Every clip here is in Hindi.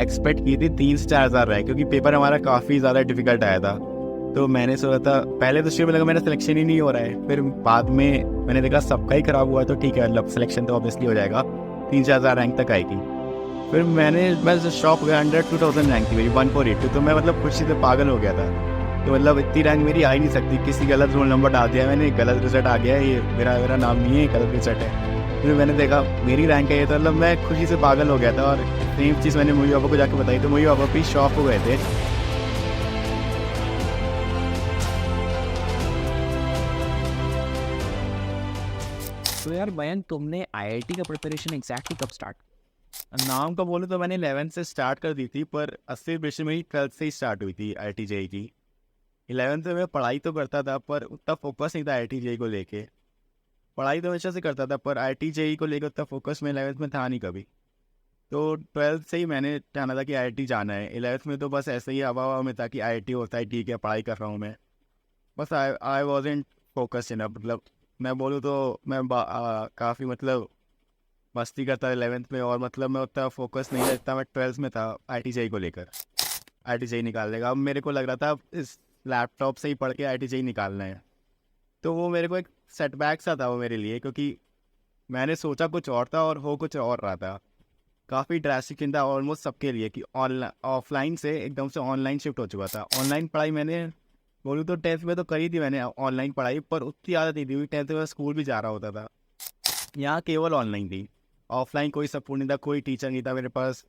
एक्सपेक्ट की थी 3 से 4 हज़ार रैंक, क्योंकि पेपर हमारा काफ़ी ज़्यादा डिफिकल्ट आया था। तो मैंने सोचा था, पहले तो शुरू में लगा मेरा सिलेक्शन ही नहीं हो रहा है, फिर बाद में मैंने देखा सबका ही ख़राब हुआ है, तो ठीक है मतलब सिलेक्शन तो ऑब्वियसली हो जाएगा, 3 से 4 हज़ार रैंक तक आएगी। फिर मैं शॉप हो गया, 100-2000 रैंक थी मेरी, 1482। तो मैं मतलब खुशी से पागल हो गया था। तो मतलब इतनी रैंक मेरी आ ही नहीं सकती, किसी गलत रोल नंबर डाल दिया मैंने, गलत रिजल्ट आ गया, ये मेरा नाम नहीं है, गलत रिजल्ट है। फिर मैंने देखा मेरी रैंक है ये, तो मतलब मैं खुशी से पागल हो गया था। और सेम चीज़ मैंने मम्मी पापा को जाकर बताई, तो मम्मी पापा भी शॉक हो गए थे। तो यार मयंक, तुमने आईआईटी का प्रिपरेशन एग्जैक्टली कब स्टार्ट? नाम का बोले तो मैंने 11th से स्टार्ट कर दी थी, पर असली प्रिपरेशन मेरी 12th से ही स्टार्ट हुई थी आई टी जेई की। 11th में मैं पढ़ाई तो करता था, पर उतना फोकस नहीं था आई टी जेई को लेके। पढ़ाई तो हमेशा से करता था, पर आई टी जेई को लेकर उतना फोकस में 11th में था नहीं कभी। तो 12th से ही मैंने जाना था कि आई आई टी जाना है। 11th में तो बस ऐसे ही हवा हवा में था कि आई आई टी होता है, ठीक है पढ़ाई कर रहा हूँ मैं। बस आई वॉजेंट फोकस इनफ, मतलब मैं बोलूँ तो मैं काफ़ी मतलब मस्ती करता था 11th में, और मतलब मैं उतना फोकस नहीं था जितना मैं 12th में था आई टी जेई को लेकर। आई टी जेई निकालने का अब मेरे को लग रहा था, इस लैपटॉप से ही पढ़ के आई टी जेई निकालना है। तो वो मेरे को एक सेटबैक सा था वो मेरे लिए, क्योंकि मैंने सोचा कुछ और था और हो कुछ और रहा था। काफ़ी ड्रास्टिक चेंज था ऑलमोस्ट सबके लिए, कि ऑनलाइन ऑफलाइन से एकदम से ऑनलाइन शिफ्ट हो चुका था। ऑनलाइन पढ़ाई मैंने बोलूँ तो 10th में तो करी थी मैंने ऑनलाइन पढ़ाई, पर उतनी आदत नहीं थी। 10th में स्कूल भी जा रहा होता था, यहाँ केवल ऑनलाइन थी। ऑफलाइन कोई सपोर्ट नहीं था, कोई टीचर नहीं था मेरे पास,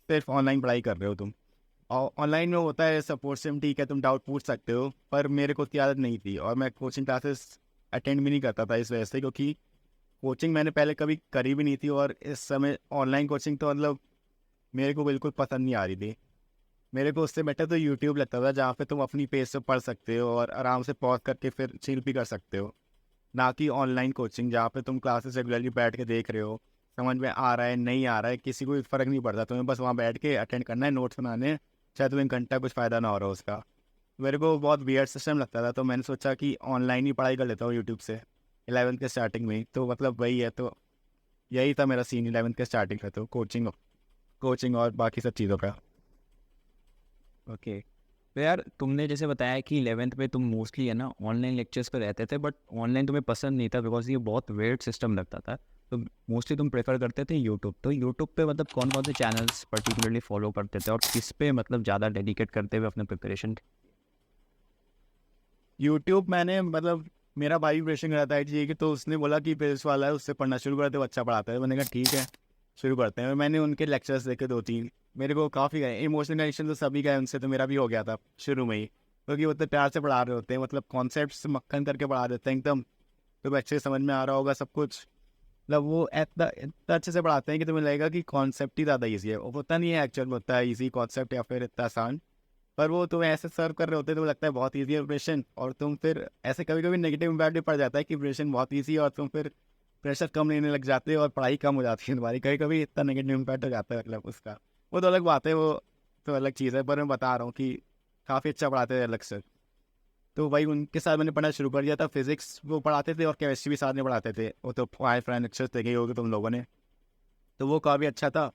सिर्फ ऑनलाइन पढ़ाई कर रहे हो तुम। और ऑनलाइन में होता है सपोर्ट सिस्टम, ठीक है तुम डाउट पूछ सकते हो, पर मेरे को उतनी आदत नहीं थी, और मैं कोचिंग क्लासेस अटेंड भी नहीं करता था इस वजह से, क्योंकि कोचिंग मैंने पहले कभी करी भी नहीं थी। और इस समय ऑनलाइन कोचिंग तो मतलब मेरे को बिल्कुल पसंद नहीं आ रही थी। मेरे को उससे बेटर तो यूट्यूब लगता था, जहाँ पे तुम अपनी पेज से पढ़ सकते हो और आराम से पॉज करके फिर चिल भी कर सकते हो। ना कि ऑनलाइन कोचिंग जहाँ पे तुम क्लासेस रेगुलरली बैठ के देख रहे हो, समझ में आ रहा है नहीं आ रहा है किसी को फ़र्क नहीं पड़ता, तुम्हें बस वहाँ बैठ के अटेंड करना है, नोट्स बनाने हैं, चाहे तुम्हें घंटा कुछ फ़ायदा ना हो रहा हो उसका। मेरे को बहुत वियर्ड सिस्टम लगता था, तो मैंने सोचा कि ऑनलाइन ही पढ़ाई कर लेता हूँ यूट्यूब से 11th के स्टार्टिंग में ही। तो मतलब वही है, तो यही था मेरा सीन 11th के स्टार्टिंग का, तो कोचिंग कोचिंग और बाकी सब चीज़ों का। ओके। तो यार तुमने जैसे बताया कि 11th में तुम मोस्टली है ना ऑनलाइन लेक्चर्स पे रहते थे, बट ऑनलाइन तुम्हें पसंद नहीं था बिकॉज ये बहुत वेird सिस्टम लगता था। तो मोस्टली तुम प्रेफर करते थे यूट्यूब। तो यूट्यूब पे मतलब कौन कौन से चैनल्स पर्टिकुलरली फॉलो करते थे, और किस पे मतलब ज़्यादा डेडिकेट करते हुए अपने प्रिपरेशन? यूट्यूब मैंने मतलब मेरा भाई प्रिपरेशन कर रहा था आई कि, तो उसने बोला कि पेज वाला है उससे पढ़ना शुरू करते, वो अच्छा पढ़ाता है। मैंने कहा ठीक है शुरू करते हैं। और मैंने उनके लेक्चर्स देखे 2-3, मेरे को काफ़ी गए। इमोशनल कनेक्शन तो सभी गए उनसे, तो मेरा भी हो गया था शुरू में ही, क्योंकि वो तो प्यार से पढ़ा रहे होते हैं, मतलब कॉन्सेप्ट मक्खन करके पढ़ा देते हैं एकदम, तो अच्छे से समझ में आ रहा होगा सब कुछ। मतलब वो इतना इतना अच्छे से पढ़ाते हैं कि तुम्हें लगेगा कि कॉन्सेप्ट ही ज़्यादा ईजी है। वो होता नहीं है एक्चुअल में होता है ईजी कॉन्सेप्ट या फिर इतना आसान, पर वो तुम्हें ऐसे सर्व कर रहे होते हैं तो लगता है बहुत ईजी है प्रिपरेशन। और तुम फिर ऐसे कभी कभी नेगेटिव इम्पैक्ट भी पड़ जाता है कि प्रिपरेशन बहुत ईजी है, और तुम फिर प्रेशर कम लेने लग जाते हो और पढ़ाई कम हो जाती है तुम्हारी। कभी कभी इतना नेगेटिव इम्पैक्ट हो जाता है, मतलब उसका वो तो अलग बात है, वो तो अलग चीज़ है। पर मैं बता रहा हूँ कि काफ़ी अच्छा पढ़ाते थे अलग से। तो भाई उनके साथ मैंने पढ़ना शुरू कर दिया था। फिजिक्स वो पढ़ाते थे और केमिस्ट्री भी साथ में पढ़ाते थे। वो तो फाइव फ्रेंड लेक्चर्स देखे ही होगे तुम लोगों ने, तो वो काफ़ी अच्छा था।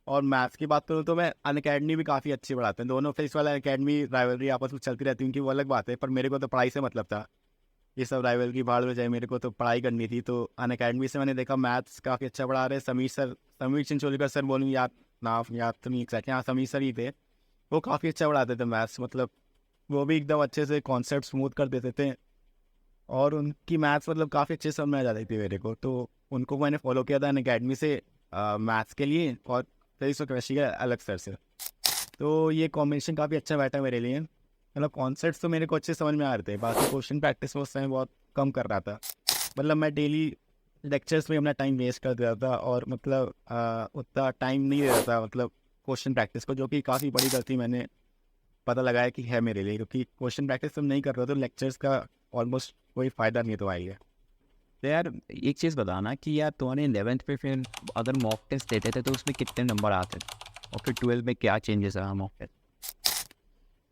और मैथ्स की बात करूँ तो मैं अनअकैडमी भी काफ़ी अच्छी पढ़ाते हैं। दोनों फिजिक्स वाला अकेडमी राइवलरी आपस में चलती रहती है उनकी, वो अलग बात है, पर मेरे को तो पढ़ाई से मतलब था। ये सब राइवलरी भाड़ में जाए, मेरे को तो पढ़ाई करनी थी। तो अनअकैडमी से मैंने देखा मैथ्स काफ़ी अच्छा पढ़ा रहे समीर सर, समीर चिंचोलीकर सर बोलूँ, याद नाम याद तो नहीं एग्जैक्ट, हाँ समीर सर ही थे। वो काफ़ी अच्छा पढ़ाते थे मैथ्स, मतलब वो भी एकदम अच्छे से कॉन्सेप्ट स्मूथ कर देते थे। और उनकी मैथ्स मतलब काफ़ी अच्छे से समझ में आ जाती थी मेरे को, तो उनको मैंने फॉलो किया था अनअकैडमी से मैथ्स के लिए, और फिजिक्स और केमिस्ट्री के अलग सर से। तो ये कॉम्बिनेशन काफ़ी अच्छा बैठा मेरे लिए। मतलब कॉन्सेप्ट्स तो मेरे को अच्छे समझ में आ रहे थे, बाकी क्वेश्चन प्रैक्टिस में उस समय बहुत कम कर रहा था। मतलब मैं डेली लेक्चर्स में अपना टाइम वेस्ट कर देता था, और मतलब उतना टाइम नहीं देता था मतलब क्वेश्चन प्रैक्टिस को, जो कि काफ़ी बड़ी गलती मैंने पता लगाया कि है मेरे लिए। क्योंकि क्वेश्चन प्रैक्टिस तुम नहीं कर रहे हो तो लेक्चर्स का ऑलमोस्ट कोई फ़ायदा नहीं है तुम्हारे लिए। तो यार एक चीज़ बताना कि यार तुम्हारे 11th पे फिर अगर मॉक टेस्ट देते थे तो उसमें कितने नंबर आते थे, और फिर 12th में क्या चेंजेस रहा मॉक टेस्ट?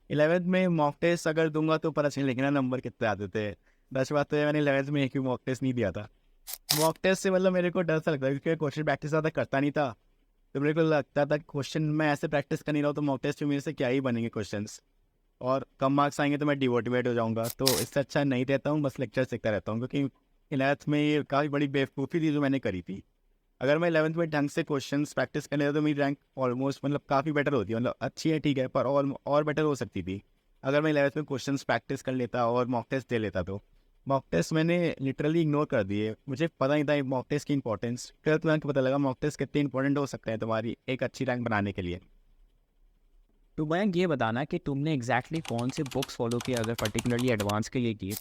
11th में मॉक टेस्ट अगर दूंगा तो पता चलेगा ना नंबर कितने आते थे। दस बात तो है, मैंने 11th में एक भी मॉक टेस्ट नहीं दिया था। मॉक टेस्ट से मतलब मेरे को डर सा लगता है, क्योंकि क्वेश्चन प्रैक्टिस ज़्यादा करता नहीं था। तो मेरे को लगता था क्वेश्चन मैं ऐसे प्रैक्टिस कर नहीं रहा हूँ तो मॉक टेस्ट में मेरे से क्या ही बनेंगे क्वेश्चंस, और कम मार्क्स आएंगे तो मैं डिमोटिवेट हो जाऊँगा। तो इससे अच्छा नहीं रहता हूँ, बस लेक्चर सीखता रहता हूँ, क्योंकि इलेवंथ में ये काफ़ी बड़ी बेवकूफ़ी थी जो मैंने करी थी। अगर मैं इलेवंथ में ढंग से क्वेश्चंस प्रैक्टिस कर लेता तो मेरी रैंक ऑलमोस्ट मतलब काफ़ी बेटर होती है, मतलब अच्छी है ठीक है, पर और बेटर हो सकती थी अगर मैं इलेवंथ में क्वेश्चंस प्रैक्टिस कर लेता और मॉक टेस्ट दे लेता। तो मॉक टेस्ट मैंने लिटरली इग्नोर कर दिए, मुझे पता नहीं था मॉक टेस्ट की इंपॉर्टेंस। ट्वेल्थ में आके पता लगा मॉक टेस्ट कितने इंपॉर्टेंट हो सकते हैं तुम्हारी एक अच्छी रैंक बनाने के लिए। तो मयंक ये बताना कि तुमने एग्जैक्टली कौन से बुक्स फॉलो किए अगर पर्टिकुलरली एडवांस के लिए किए,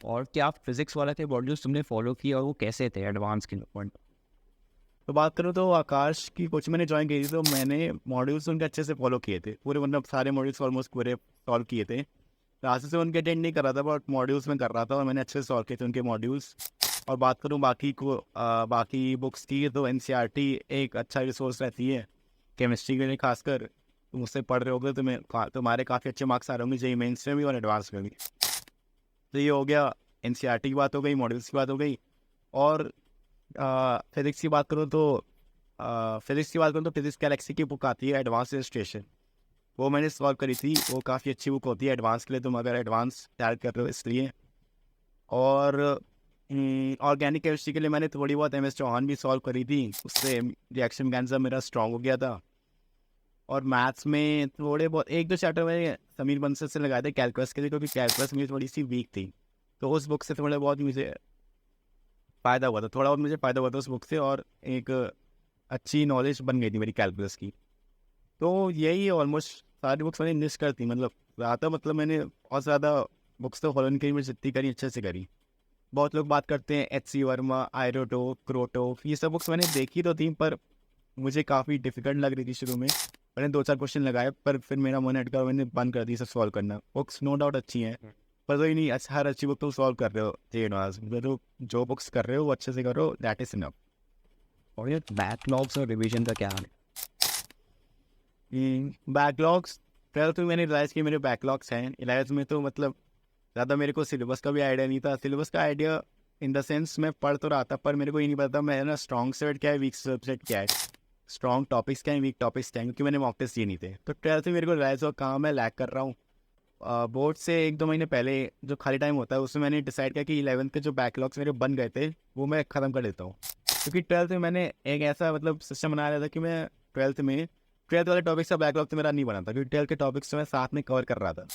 और क्या फिजिक्स वाला थे मॉड्यूल्स तुमने फॉलो किए और वो कैसे थे एडवांस के पॉइंट। तो बात करूँ तो आकाश की कोचिंग मैंने ज्वाइन की थी, तो मैंने मॉड्यूल्स उनके अच्छे से फॉलो किए थे पूरे, मतलब सारे मॉड्यूल्स ऑलमोस्ट पूरे सॉल्व किए थे। क्लासेस में उनके अटेंड नहीं कर रहा था बट मॉड्यूल्स में कर रहा था और मैंने अच्छे से सॉल्व किए थे उनके मॉड्यूल्स। और बात करूँ बाकी बुक्स की, तो एनसीईआरटी एक अच्छा रिसोर्स रहती है केमिस्ट्री के लिए, खासकर तुम उससे पढ़ रहे होगे तुम्हारे काफ़ी अच्छे मार्क्स आ रहे होंगे जेईई मेंस में भी और एडवांस में भी। तो ये हो गया एनसीईआरटी की बात हो गई, मॉड्यूल्स की बात हो गई। और फिजिक्स की बात करूँ तो फिजिक्स गैलेक्सी की बुक आती है एडवांस रजिस्ट्रेशन, वो मैंने सॉल्व करी थी। वो काफ़ी अच्छी बुक होती है एडवांस के लिए, तुम अगर एडवांस तैयार कर रहे हो इसलिए। और ऑर्गेनिक केमिस्ट्री के लिए मैंने थोड़ी बहुत एम एस चौहान भी सॉल्व करी थी, उससे रिएक्शन मैकेनिज्म मेरा स्ट्रॉन्ग हो गया था। और मैथ्स में थोड़े बहुत एक दो चैप्टर मैंने समीर बंसल से लगाए थे कैलकुलस के लिए, क्योंकि कैलकुलस मेरी थोड़ी सी वीक थी, तो उस बुक से थोड़ा बहुत मुझे फ़ायदा हुआ था, थोड़ा बहुत मुझे फ़ायदा हुआ था उस बुक से, और एक अच्छी नॉलेज बन गई थी मेरी कैलकुलस की। तो यही ऑलमोस्ट सारी बुक्स मैंने मिस कर थी, मतलब ज़्यादा, मतलब मैंने बहुत ज़्यादा बुक्स तो फॉलो नहीं करी, मैं जितनी करी अच्छे से करी। बहुत लोग बात करते हैं एच सी वर्मा, आयरोटो, क्रोटो, ये सब बुक्स मैंने देखी तो थी पर मुझे काफ़ी डिफिकल्ट लग रही थी शुरू में। मैंने 2-4 क्वेश्चन लगाए पर फिर मेरा मन हट गया और मैंने बंद कर दी सब सॉल्व करना। बुक्स नो डाउट अच्छी हैं पर वही नहीं, अच्छा हर अच्छी बुक तो सॉल्व कर रहे हो थे एडवांस, तो जो बुक्स कर रहे हो वो अच्छे से करो, दैट इज इनफ। और ये बैकलॉग्स और रिवीजन का क्या हाल है। बैकलॉग्स, ट्वेल्थ में मैंने रियलाइज़ किया मेरे बैकलॉग्स हैं। इलेवंथ में तो मतलब ज़्यादा मेरे को सिलेबस का भी आइडिया नहीं था, सिलेबस का आइडिया इन द सेंस मैं पढ़ तो रहा था पर मेरे को ये नहीं पता मेरा स्ट्रॉन्ग सब्जेक्ट क्या है, वीक सब्जेक्ट क्या है, स्ट्रॉन्ग टॉपिक्स क्या है, वीक टॉपिक्स क्या है, क्योंकि मैंने मॉक टेस्ट दिए नहीं थे। तो ट्वेल्थ में मेरे को रियलाइज़ हुआ कहाँ मैं लैग कर रहा हूँ। बोर्ड से 1-2 महीने पहले जो खाली टाइम होता है उसमें मैंने डिसाइड किया कि इलेवंथ के जो बैकलॉग्स मेरे बन गए थे वो मैं ख़त्म कर देता हूँ, क्योंकि ट्वेल्थ में मैंने एक ऐसा मतलब सिस्टम बना लिया था कि मैं ट्वेल्थ वाले टॉपिक्स का बैकलॉग तो मेरा नहीं बना था, क्योंकि ट्वेल्थ के टॉपिक्स तो मैं साथ में कवर कर रहा था,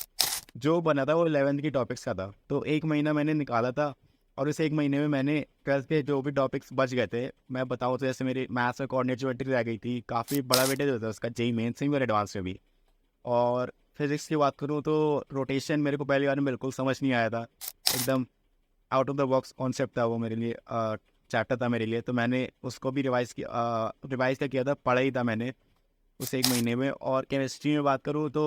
जो बना था वो इलेवंथ की टॉपिक्स का था। तो 1 महीना मैंने निकाला था और इस 1 महीने में मैंने ट्वेल्थ के जो भी टॉपिक्स बच गए थे, मैं बताऊँ तो जैसे मेरी मैथ्स में कोऑर्डिनेट ज्योमेट्री रह गई थी, काफ़ी बड़ा वेटेज होता है उसका जेईई मेंस में और एडवांस में भी। और फिजिक्स की बात करूँ तो रोटेशन मेरे को पहली बार में बिल्कुल समझ नहीं आया था, एकदम out of the box concept था वो मेरे लिए, चैप्टर था मेरे लिए, तो मैंने उसको भी रिवाइज का किया था, पढ़ा ही था मैंने उस 1 महीने में। और केमिस्ट्री में बात करूँ तो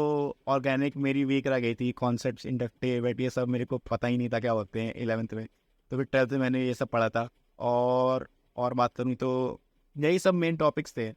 ऑर्गेनिक मेरी वीक रह गई थी, कॉन्सेप्ट इंडक्टिव ये सब मेरे को पता ही नहीं था क्या होते हैं इलेवंथ में, तो फिर ट्वेल्थ में मैंने ये सब पढ़ा था। और बात करूँ तो यही सब मेन टॉपिक्स थे,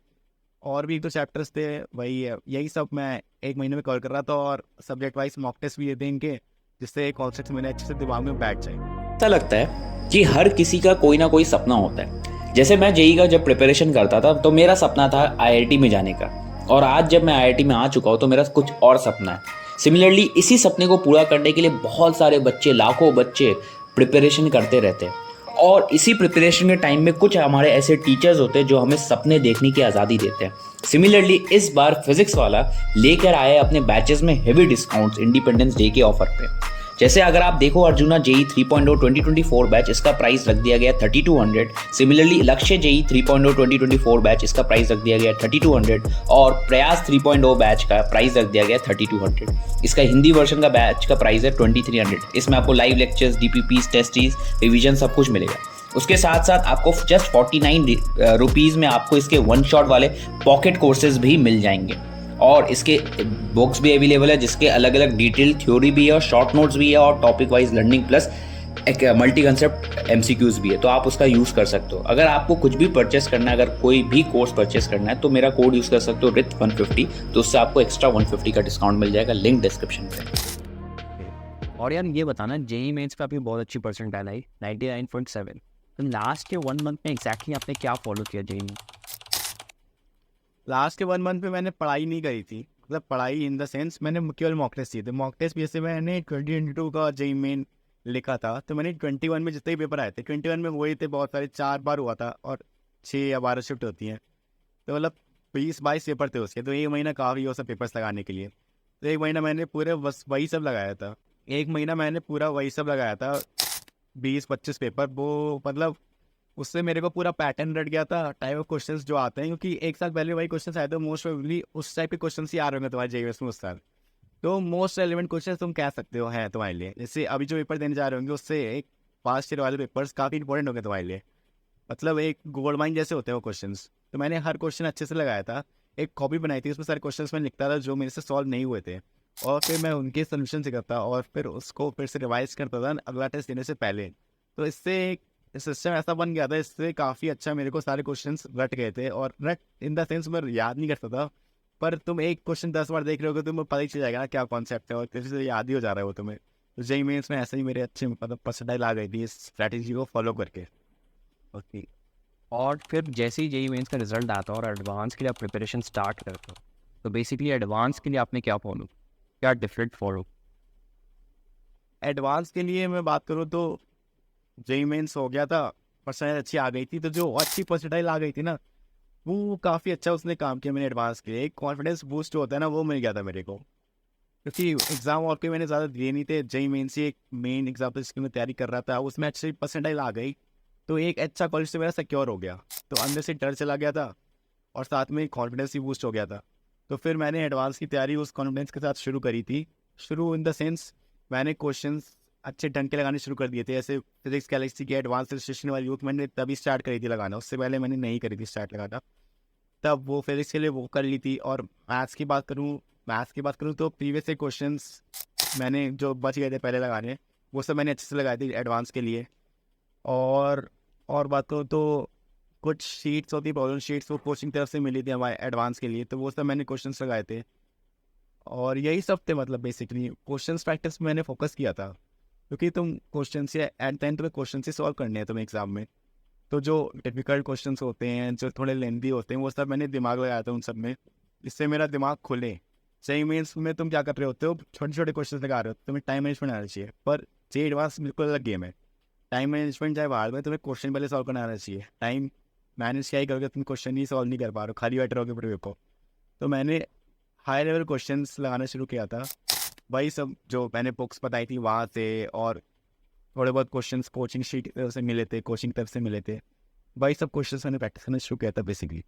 और भी 1-2 चैप्टर्स थे, वही है, यही सब मैं 1 महीने में कवर कर रहा था। और सब्जेक्ट वाइज मॉक टेस्ट भी देते इनके, जिससे कॉन्सेप्ट मेरे अच्छे से दिमाग में बैठ जाए। ऐसा लगता है कि हर किसी का कोई ना कोई सपना होता है। जैसे मैं जेईई का जब प्रिपरेशन करता था तो मेरा सपना था आईआईटी में जाने का, और आज जब मैं आईआईटी में आ चुका हूँ तो मेरा कुछ और सपना है। सिमिलरली इसी सपने को पूरा करने के लिए बहुत सारे बच्चे, लाखों बच्चे प्रिपरेशन करते रहते हैं, और इसी प्रिपरेशन के टाइम में कुछ हमारे ऐसे टीचर्स होते हैं जो हमें सपने देखने की आज़ादी देते हैं। सिमिलरली इस बार फिजिक्स वाला लेकर आए अपने बैचेस में हेवी डिस्काउंट्स इंडिपेंडेंस डे के ऑफर पे। जैसे अगर आप देखो अर्जुना जेई 3.0 2024 बैच, इसका प्राइस रख दिया गया 3200। सिमिलरली लक्ष्य जेई 3.0 2024 बैच, इसका प्राइस रख दिया गया 3200, और प्रयास 3.0 बैच का प्राइस रख दिया गया 3200। इसका हिंदी वर्जन का बैच का प्राइस है 2300। इसमें आपको live lectures, DPPs, tests, revision सब कुछ मिलेगा। उसके साथ साथ आपको जस्ट 49 रुपीज़ में आपको इसके 1 शॉट वाले पॉकेट कोर्सेज भी मिल जाएंगे, और इसके बुक्स भी अवेलेबल है जिसके अलग अलग डिटेल थ्योरी भी है और शॉर्ट नोट्स भी है और टॉपिक वाइज लर्निंग प्लस एक मल्टी कंसेप्ट एमसीक्यूज भी है, तो आप उसका यूज़ कर सकते हो। अगर आपको कुछ भी परचेस करना है, अगर कोई भी कोर्स परचेस करना है, तो मेरा कोड यूज़ कर सकते हो रिथ 150, तो उससे आपको एक्स्ट्रा 150 का डिस्काउंट मिल जाएगा, लिंक डिस्क्रिप्शन पे। और यार ये बताना, जेईई मेंस पे आपकी बहुत अच्छी परसेंटाइल आई 99.7, तो लास्ट के 1 मंथ में एग्जैक्टली आपने क्या फॉलो किया जेईई में। लास्ट के 1 मंथ में मैंने पढ़ाई नहीं करी थी, मतलब पढ़ाई इन द सेंस मैंने केवल मॉक टेस्ट दिए थे। मॉक टेस्ट जैसे मैंने 2022 का जेईई मेन लिखा था, तो मैंने 21 में जितने भी पेपर आए थे 21 में हुए थे बहुत सारे, 4 बार हुआ था और 6 या 12 शिफ्ट होती हैं, तो मतलब 20-22 पेपर थे उसके। तो एक महीना काफ़ी हो सब पेपर्स लगाने के लिए। तो एक महीना मैंने पूरे बस वही सब लगाया था, एक महीना मैंने पूरा वही सब लगाया था, 20-25 पेपर। वो मतलब उससे मेरे को पूरा पैटर्न रट गया था, टाइप ऑफ क्वेश्चंस जो आते हैं, क्योंकि एक साल पहले वही क्वेश्चंस आए थे, मोस्ट प्रोबेबली उस टाइप के क्वेश्चंस ही आ रहे होंगे तुम्हारे जेईई में उस साल। तो मोस्ट रेलिवेंट क्वेश्चन तुम कह सकते हो हैं तुम्हारे लिए। जैसे अभी जो पेपर देने जा रहे होंगे उससे एक पास्ट ईयर वाले पेपर्स काफ़ी इंपॉर्टेंट होंगे तुम्हारे लिए, मतलब एक गोल्ड माइन जैसे होते हैं वो क्वेश्चंस। तो मैंने हर क्वेश्चन अच्छे से लगाया था, एक कॉपी बनाई थी, उसमें सारे क्वेश्चंस मैं लिखता था जो मेरे से सॉल्व नहीं हुए थे, और फिर मैं उनके सोल्यूशन से करता और फिर उसको फिर से रिवाइज करता था अगला टेस्ट देने से पहले। तो इससे एक सिस्टम ऐसा बन गया था, इससे काफ़ी अच्छा मेरे को सारे क्वेश्चंस रट गए थे। और रट इन द सेंस मैं याद नहीं करता था, पर तुम एक क्वेश्चन 10 बार देख रहे हो तो तुम्हें पता ही चल जाएगा ना क्या कॉन्सेप्ट है, और तेरे से याद ही हो जा रहा है वो तुम्हें। तो जेईई मेंस में ऐसे ही मेरे अच्छे मतलब परसेंटाइल आ गई थी इस स्ट्रैटेजी को फॉलो करके। ओके। और फिर जैसे ही जेईई मेंस का रिजल्ट आता है और एडवांस के लिए आप प्रिपरेशन स्टार्ट करते हो, तो बेसिकली एडवांस के लिए आपने क्या फॉलो, क्या डिफरेंट फॉलो? एडवांस के लिए मैं बात करूँ तो जेईई मेंस हो गया था, परसेंटाइल अच्छी आ गई थी, तो जो अच्छी परसेंटाइल आ गई थी ना वो काफ़ी अच्छा उसने काम किया मैंने एडवांस के लिए। एक कॉन्फिडेंस बूस्ट होता है ना वो मिल गया था मेरे को, क्योंकि एग्जाम और कोई मैंने ज़्यादा दिए नहीं थे। जेईई मेन से एक मेन एग्जाम था जिसकी मैं तैयारी कर रहा था, उसमें अच्छी परसेंटाइल आ गई, तो एक अच्छा कॉलेज से मेरा सिक्योर हो गया, तो अंदर से डर चला गया था और साथ में कॉन्फिडेंस भी बूस्ट हो गया था। तो फिर मैंने एडवांस की तैयारी उस कॉन्फिडेंस के साथ शुरू करी थी। शुरू इन द सेंस मैंने क्वेश्चंस अच्छे ढंग के लगाने शुरू कर दिए थे। ऐसे फिजिक्स गैलेक्सी की एडवांस रजिस्ट्रेशन वाली बुक मैंने तभी स्टार्ट करी थी लगाना, उससे पहले मैंने नहीं करी थी स्टार्ट लगाना। तब वो फिजिक्स के लिए वो कर ली थी। और मैथ्स की बात करूँ तो प्रीवियस से क्वेश्चंस मैंने जो बच गए थे पहले लगाने, वो सब मैंने अच्छे से लगाए थे एडवांस के लिए। और और बात करूँ तो कुछ शीट्स होती प्रॉब्लम शीट्स, वो कोचिंग तरफ से मिली थी हमारे एडवांस के लिए, तो वो सब मैंने क्वेश्चंस लगाए थे। और यही सब थे, मतलब बेसिकली क्वेश्चंस प्रैक्टिस मैंने फोकस किया था, क्योंकि तुम क्वेश्चन से एट द एंड तुम्हें क्वेश्चन से सॉल्व करने हैं तुम्हें एग्जाम में। तो जो डिफ़िकल्ट क्वेश्चंस होते हैं, जो थोड़े लेंदी होते हैं, वो सब मैंने दिमाग लगाया था उन सब में, इससे मेरा दिमाग खुले। जेईई मेंस में तुम क्या कर रहे होते हो, छोटे छोटे क्वेश्चन लगा रहे हो, तुम्हें टाइम मैनेजमेंट आना चाहिए। पर जेईई एडवांस बिल्कुल अलग गेम है। टाइम मैनेजमेंट चाहे बाद में, तुम्हें क्वेश्चन पहले सॉल्व करना आना चाहिए। टाइम मैनेज क्या ही करोगे, तुम क्वेश्चन ही सॉल्व नहीं कर पा रहे हो, खाली बैठे रहोगे पूरे पेपर। तो मैंने हाई लेवल क्वेश्चंस लगाना शुरू किया था, वही सब जो मैंने बुक्स बताई थी वहाँ से, और थोड़े बहुत क्वेश्चंस कोचिंग शीट से मिले थे, कोचिंग तरफ से मिले थे, वही सब क्वेश्चंस मैंने प्रैक्टिस करना शुरू किया था बेसिकली।